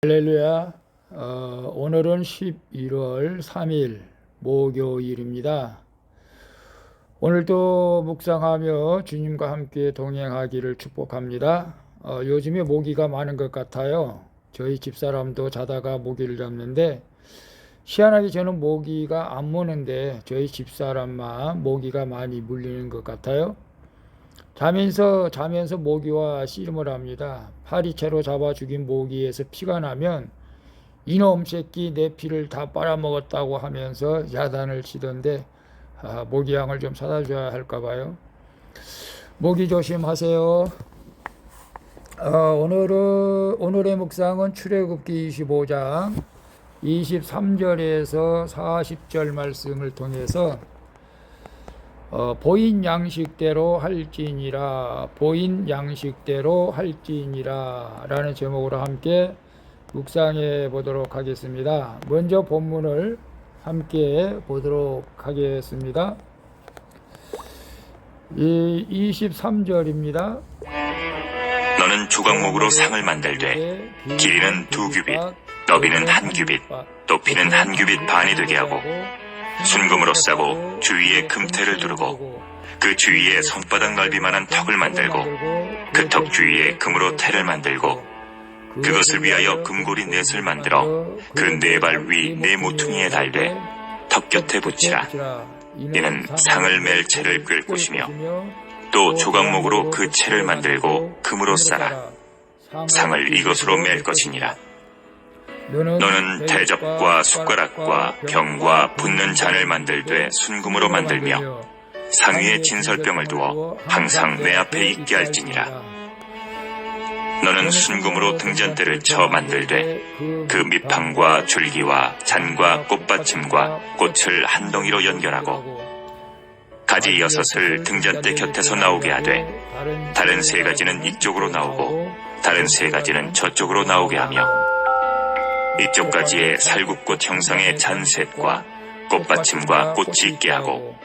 할렐루야. 오늘은 11월 3일 목요일입니다. 오늘도 묵상하며 주님과 함께 동행하기를 축복합니다. 요즘에 모기가 많은 것 같아요. 저희 집사람도 자다가 모기를 잡는데 희한하게 저는 모기가 안 무는데 저희 집사람만 모기가 많이 물리는 것 같아요. 자면서 모기와 씨름을 합니다. 파리채로 잡아 죽인 모기에서 피가 나면 이놈 새끼 내 피를 다 빨아먹었다고 하면서 야단을 치던데 모기향을 좀 사다 줘야 할까 봐요. 모기 조심하세요. 오늘의 묵상은 출애굽기 25장 23절에서 40절 말씀을 통해서 보인 양식대로 할지니라 라는 제목으로 함께 묵상해 보도록 하겠습니다. 먼저 본문을 함께 보도록 하겠습니다. 23절입니다. 너는 조각목으로 상을 만들되 길이는 2규빗, 너비는 1규빗, 높이는 1규빗 반이 되게 하고 순금으로 싸고 주위에 금태를 두르고 그 주위에 손바닥 넓이만한 턱을 만들고 그 턱 주위에 금으로 태를 만들고 그것을 위하여 금고리 넷을 만들어 그 네 발 위 네 모퉁이에 달되 턱 곁에 붙이라. 이는 상을 맬 채를 꿰 것이며 또 조각목으로 그 채를 만들고 금으로 싸라. 상을 이것으로 맬 것이니라. 너는 대접과 숟가락과 병과 붓는 잔을 만들되 순금으로 만들며 상 위에 진설병을 두어 항상 내 앞에 있게 할지니라. 너는 순금으로 등잔대를 쳐 만들되 그 밑판과 줄기와 잔과 꽃받침과 꽃을 한 덩이로 연결하고 가지 6을 등잔대 곁에서 나오게 하되 다른 3가지는 이쪽으로 나오고 다른 3가지는 저쪽으로 나오게 하며 이쪽 가지에 살구꽃 형상의 잔셋과 꽃받침과 꽃이 있게 하고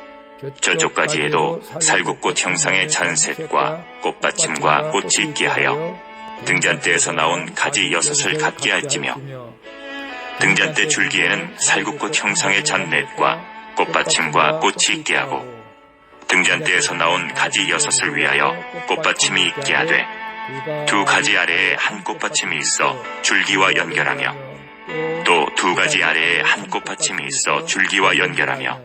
저쪽 가지에도 살구꽃 형상의 잔셋과 꽃받침과 꽃이 있게 하여 등잔대에서 나온 가지 6을 갖게 할지며 등잔대 줄기에는 살구꽃 형상의 잔넷과 꽃받침과 꽃이 있게 하고 등잔대에서 나온 가지 6을 위하여 꽃받침이 있게 하되 2가지 아래에 한 꽃받침이 있어 줄기와 연결하며 또 2가지 아래에 한 꽃받침이 있어 줄기와 연결하며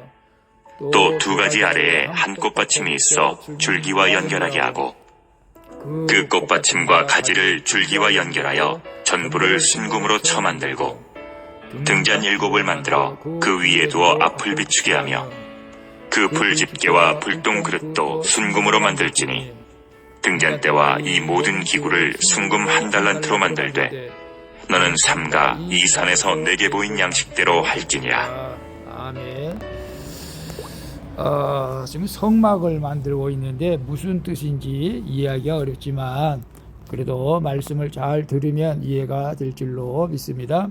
또 2가지 아래에 한 꽃받침이 있어 줄기와 연결하게 하고 그 꽃받침과 가지를 줄기와 연결하여 전부를 순금으로 쳐 만들고 등잔 7을 만들어 그 위에 두어 앞을 비추게 하며 그 불집게와 불똥 그릇도 순금으로 만들지니 등잔대와 이 모든 기구를 순금 1달란트로 만들되 너는 삼가 이 산에서 내게 보인 양식대로 할지니라. 아멘. 지금 성막을 만들고 있는데 무슨 뜻인지 이해하기가 어렵지만 그래도 말씀을 잘 들으면 이해가 될 줄로 믿습니다.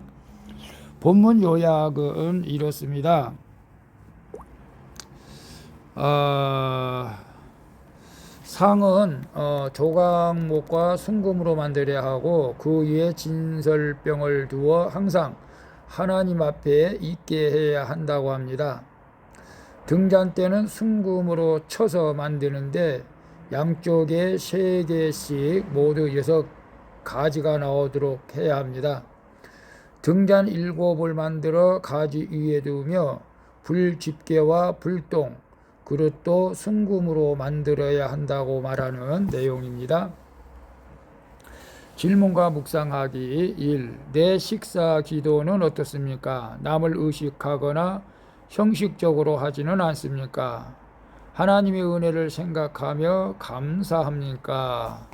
본문 요약은 이렇습니다. 상은 조각목과 순금으로 만들어야 하고 그 위에 진설병을 두어 항상 하나님 앞에 있게 해야 한다고 합니다. 등잔대는 순금으로 쳐서 만드는데 양쪽에 3개씩 모두 6가지가 나오도록 해야 합니다. 등잔 7을 만들어 가지 위에 두며 불집게와 불똥 그릇도 순금으로 만들어야 한다고 말하는 내용입니다. 질문과 묵상하기 1. 내 식사 기도는 어떻습니까? 남을 의식하거나 형식적으로 하지는 않습니까? 하나님의 은혜를 생각하며 감사합니까?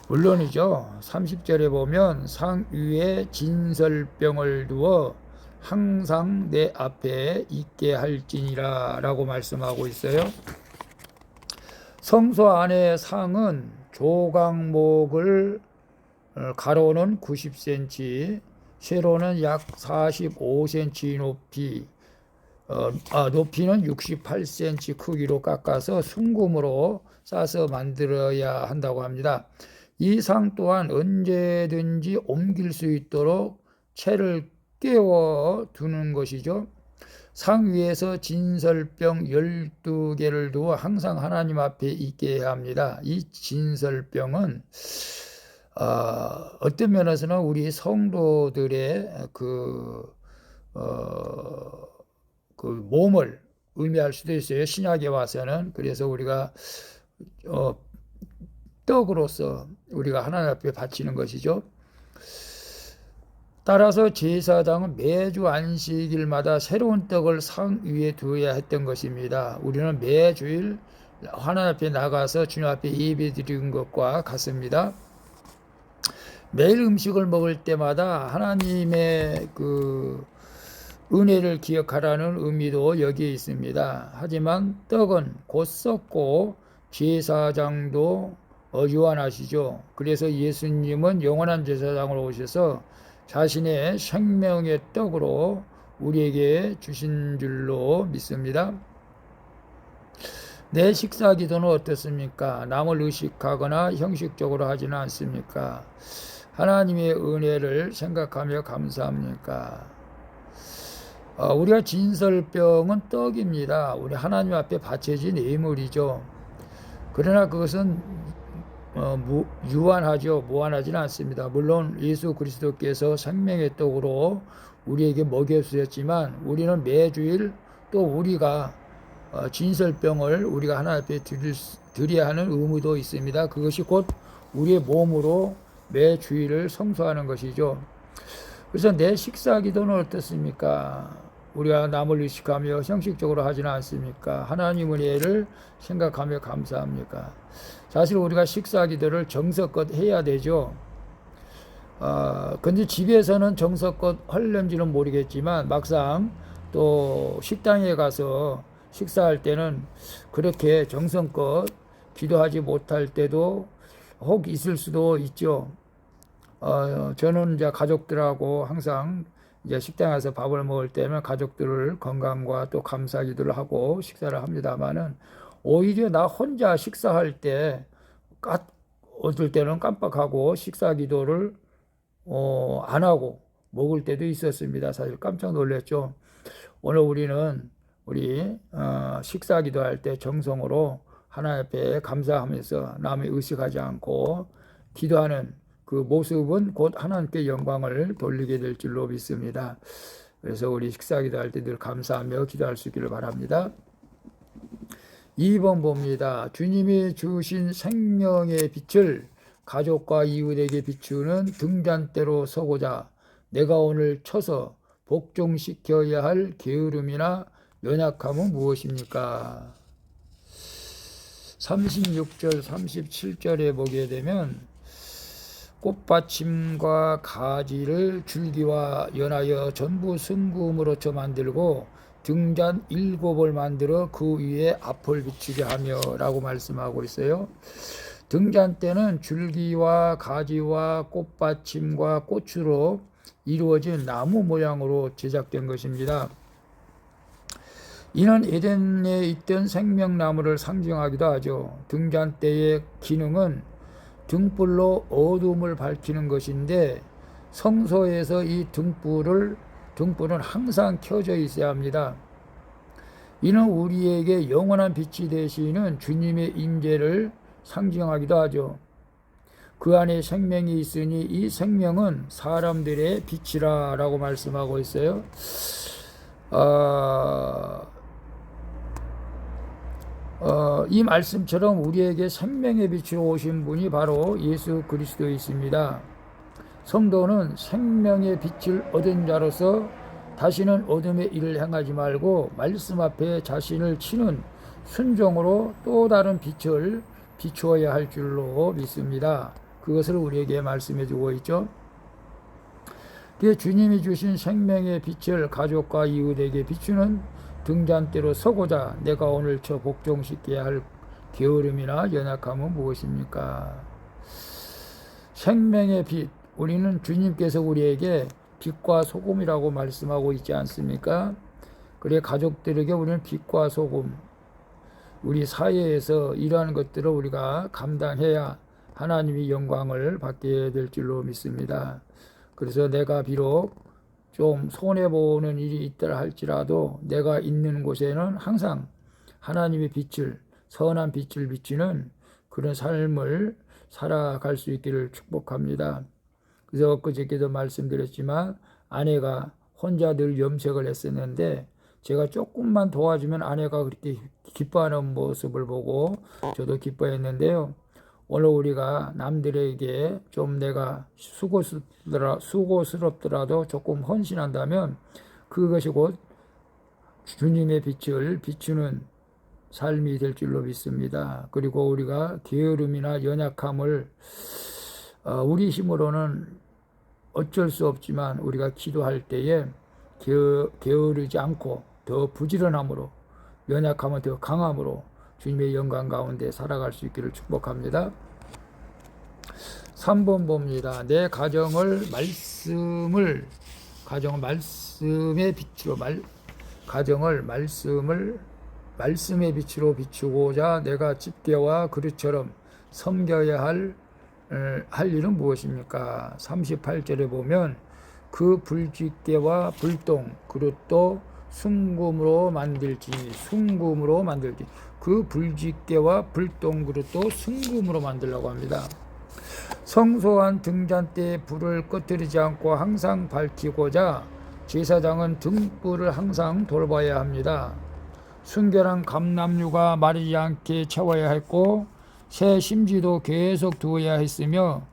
물론이죠. 30절에 보면 상 위에 진설병을 두어 항상 내 앞에 있게 할지니라 라고 말씀하고 있어요. 성소 안의 상은 조각목을 가로는 90cm, 세로는 약 45cm 높이, 높이는 68cm 크기로 깎아서 순금으로 싸서 만들어야 한다고 합니다. 이 상 또한 언제든지 옮길 수 있도록 채를 깨워 두는 것이죠. 상 위에서 진설병 12개를 두어 항상 하나님 앞에 있게 해야 합니다. 이 진설병은 어떤 면에서는 우리 성도들의 그 몸을 의미할 수도 있어요. 신약에 와서는. 그래서 우리가 떡으로서 우리가 하나님 앞에 바치는 것이죠. 따라서 제사장은 매주 안식일마다 새로운 떡을 상 위에 두어야 했던 것입니다. 우리는 매주일 하나님 앞에 나가서 주님 앞에 예배 드리는 것과 같습니다. 매일 음식을 먹을 때마다 하나님의 그 은혜를 기억하라는 의미도 여기에 있습니다. 하지만 떡은 곧 썩고 제사장도 유한하시죠. 그래서 예수님은 영원한 제사장으로 오셔서 자신의 생명의 떡으로 우리에게 주신 줄로 믿습니다. 내 식사 기도는 어떻습니까? 남을 의식하거나 형식적으로 하지는 않습니까? 하나님의 은혜를 생각하며 감사합니까? 우리가 진설병은 떡입니다. 우리 하나님 앞에 바쳐진 예물이죠. 그러나 그것은 유한하죠. 무한하지는 않습니다. 물론 예수 그리스도께서 생명의 떡으로 우리에게 먹여주셨지만 우리는 매주일 또 우리가 진설병을 우리가 하나님 앞에 드려야 하는 의무도 있습니다. 그것이 곧 우리의 몸으로 매주일을 성수하는 것이죠. 그래서 내 식사 기도는 어떻습니까? 우리가 남을 의식하며 형식적으로 하지는 않습니까? 하나님 은혜를 생각하며 감사합니까? 사실 우리가 식사 기도를 정성껏 해야 되죠. 근데 집에서는 정성껏 하려는지는 모르겠지만 막상 또 식당에 가서 식사할 때는 그렇게 정성껏 기도하지 못할 때도 혹 있을 수도 있죠. 저는 이제 가족들하고 항상 이제 식당에 가서 밥을 먹을 때는 가족들을 건강과 또 감사 기도를 하고 식사를 합니다만은 오히려 나 혼자 식사할 때 어떨 때는 깜빡하고 식사 기도를 안 하고 먹을 때도 있었습니다. 사실 깜짝 놀랐죠. 오늘 우리는 우리 식사 기도할 때 정성으로 하나님 앞에 감사하면서 남의 의식하지 않고 기도하는 그 모습은 곧 하나님께 영광을 돌리게 될 줄로 믿습니다. 그래서 우리 식사 기도할 때 늘 감사하며 기도할 수 있기를 바랍니다. 2번 봅니다. 주님이 주신 생명의 빛을 가족과 이웃에게 비추는 등잔대로 서고자 내가 오늘 쳐서 복종시켜야 할 게으름이나 연약함은 무엇입니까? 36절, 37절에 보게 되면 꽃받침과 가지를 줄기와 연하여 전부 순금으로 쳐 만들고 등잔 7을 만들어 그 위에 앞을 비추게 하며 라고 말씀하고 있어요. 등잔대는 줄기와 가지와 꽃받침과 꽃으로 이루어진 나무 모양으로 제작된 것입니다. 이는 에덴에 있던 생명나무를 상징하기도 하죠. 등잔대의 기능은 등불로 어둠을 밝히는 것인데 성소에서 이 등불은 항상 켜져 있어야 합니다. 이는 우리에게 영원한 빛이 되시는 주님의 임재를 상징하기도 하죠. 그 안에 생명이 있으니 이 생명은 사람들의 빛이라 라고 말씀하고 있어요. 이 말씀처럼 우리에게 생명의 빛으로 오신 분이 바로 예수 그리스도이십니다. 성도는 생명의 빛을 얻은 자로서 다시는 어둠의 일을 행하지 말고 말씀 앞에 자신을 치는 순종으로 또 다른 빛을 비추어야 할 줄로 믿습니다. 그것을 우리에게 말씀해 주고 있죠. 주님이 주신 생명의 빛을 가족과 이웃에게 비추는 등잔대로 서고자 내가 오늘 저 복종시켜야 할 게으름이나 연약함은 무엇입니까? 생명의 빛, 우리는 주님께서 우리에게 빛과 소금이라고 말씀하고 있지 않습니까? 그래 가족들에게 우리는 빛과 소금, 우리 사회에서 이러한 것들을 우리가 감당해야 하나님이 영광을 받게 될 줄로 믿습니다. 그래서 내가 비록 좀 손해보는 일이 있더라 할지라도 내가 있는 곳에는 항상 하나님의 빛을, 선한 빛을 비추는 그런 삶을 살아갈 수 있기를 축복합니다. 그래서 엊그저께도 말씀드렸지만 아내가 혼자 늘 염색을 했었는데 제가 조금만 도와주면 아내가 그렇게 기뻐하는 모습을 보고 저도 기뻐했는데요. 오늘 우리가 남들에게 좀 내가 수고스럽더라도 조금 헌신한다면 그것이 곧 주님의 빛을 비추는 삶이 될 줄로 믿습니다. 그리고 우리가 게으름이나 연약함을 우리 힘으로는 어쩔 수 없지만 우리가 기도할 때에 게으르지 않고 더 부지런함으로, 연약함은 더 강함으로 주님의 영광 가운데 살아갈 수 있기를 축복합니다. 3번 봅니다. 내 가정을 말씀의 빛으로 말씀의 빛으로 비추고자 내가 집게와 그릇처럼 섬겨야 할 일은 무엇입니까? 38절에 보면 그 불집게와 불똥 그릇도 순금으로 만들지 그 불집게와 불똥 그릇도 순금으로 만들라고 합니다. 성소한 등잔대에 불을 꺼뜨리지 않고 항상 밝히고자 제사장은 등불을 항상 돌봐야 합니다. 순결한 감람류가 마르지 않게 채워야 했고 새 심지도 계속 두어야 했으며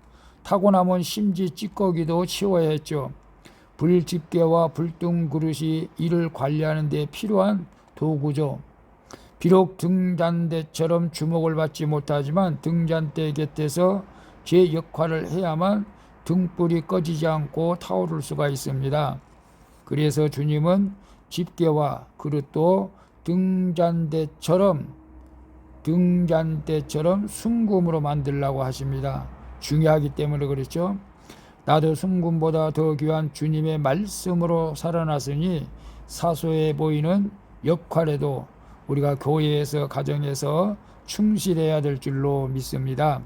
타고 남은 심지 찌꺼기도 치워야 했죠. 불집게와 불똥 그릇이 이를 관리하는 데 필요한 도구죠. 비록 등잔대처럼 주목을 받지 못하지만 등잔대 곁에서 제 역할을 해야만 등불이 꺼지지 않고 타오를 수가 있습니다. 그래서 주님은 집게와 그릇도 등잔대처럼 순금으로 만들라고 하십니다. 중요하기 때문에 그렇죠. 나도 순금보다 더 귀한 주님의 말씀으로 살아났으니 사소해 보이는 역할에도 우리가 교회에서 가정에서 충실해야 될 줄로 믿습니다.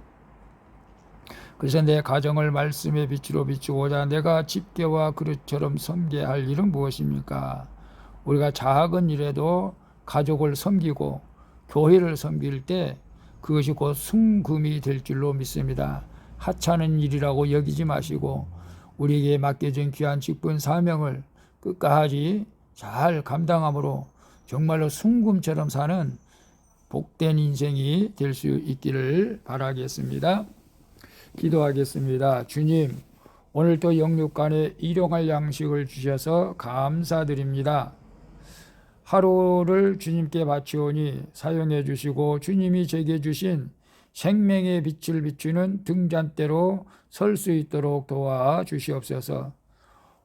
그래서 내 가정을 말씀의 빛으로 비추고자 내가 집게와 그릇처럼 섬겨야 할 일은 무엇입니까? 우리가 작은 일에도 가족을 섬기고 교회를 섬길 때 그것이 곧 순금이 될 줄로 믿습니다. 하찮은 일이라고 여기지 마시고 우리에게 맡겨진 귀한 직분 사명을 끝까지 잘 감당함으로 정말로 순금처럼 사는 복된 인생이 될 수 있기를 바라겠습니다. 기도하겠습니다. 주님, 오늘도 영육간에 일용할 양식을 주셔서 감사드립니다. 하루를 주님께 바치오니 사용해 주시고 주님이 제게 주신 생명의 빛을 비추는 등잔대로 설 수 있도록 도와 주시옵소서.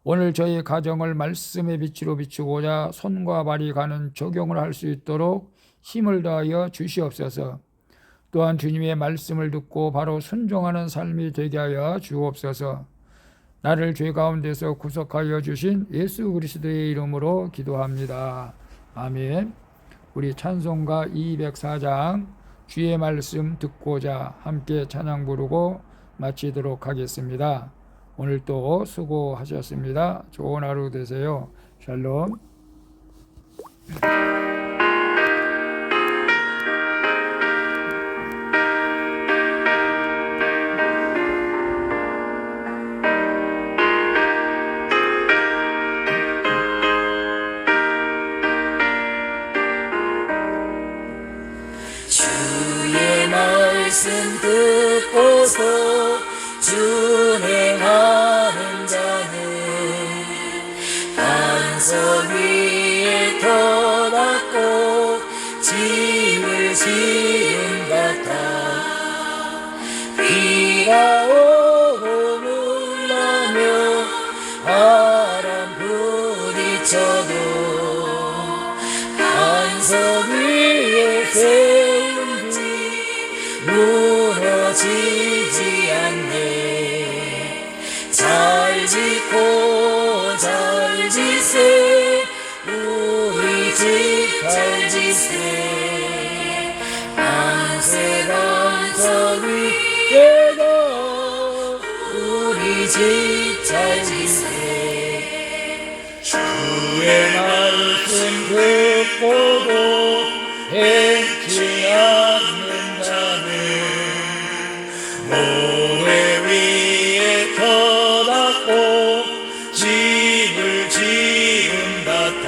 오늘 저희 가정을 말씀의 빛으로 비추고자 손과 발이 가는 적용을 할 수 있도록 힘을 다하여 주시옵소서. 또한 주님의 말씀을 듣고 바로 순종하는 삶이 되게 하여 주옵소서. 나를 죄 가운데서 구속하여 주신 예수 그리스도의 이름으로 기도합니다. 아멘. 우리 찬송가 204장 주의 말씀 듣고자 함께 찬양 부르고 마치도록 하겠습니다. 오늘도 수고하셨습니다. 좋은 하루 되세요. 샬롬. 주의 말씀 듣고서 준행하는 자는 반석 위에 더 낮고 집을 지은 같아 비가 오고 물나며 바람 부딪혀도 반석 위에 세운 지 무너지지 않네. 잘 짓고 잘 짓세 우리 집 잘 짓세 안세 반석 위에 집 잘 지세 주의 말씀 듣고도 행치 않는 자는 모래 위에 터닫고 집을 지은다타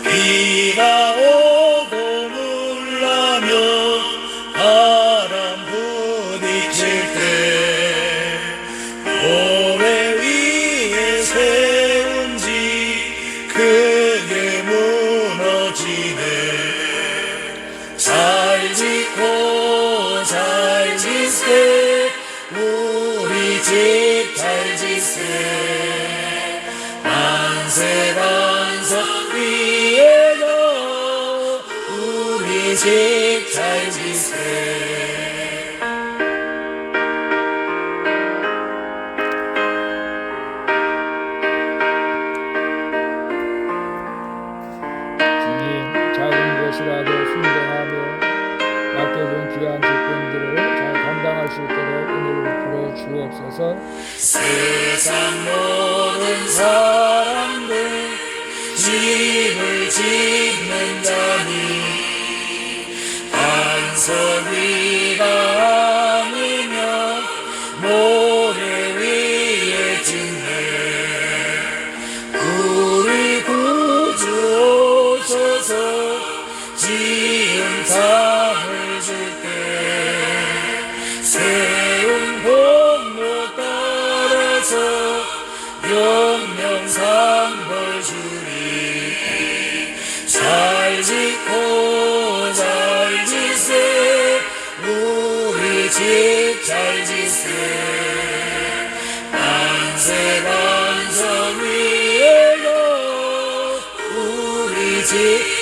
비가 오고 물나며 바람 부딪힐 때 모래 위에 세운 집 크게 무너지네 잘 짓고 잘 지세 우리 집 잘 지세 만세 반석 위에도 우리 집 잘 지세 주님 작은 것이라도 순종하며 맡겨준 귀한 직분들을 잘 감당할 수 있도록 은혜를 베풀어 주옵소서. 세상 모든 사람들 집을 짓는다니 반석 위가 아니면 모래 위에 짓네 우리 구주 오셔서 지은 땅을 줄게 세운 공로 따라서 영영상벌 주리 잘 짓고 잘 지세 우리 집 잘 지세 만세 반석 위에도 우리 집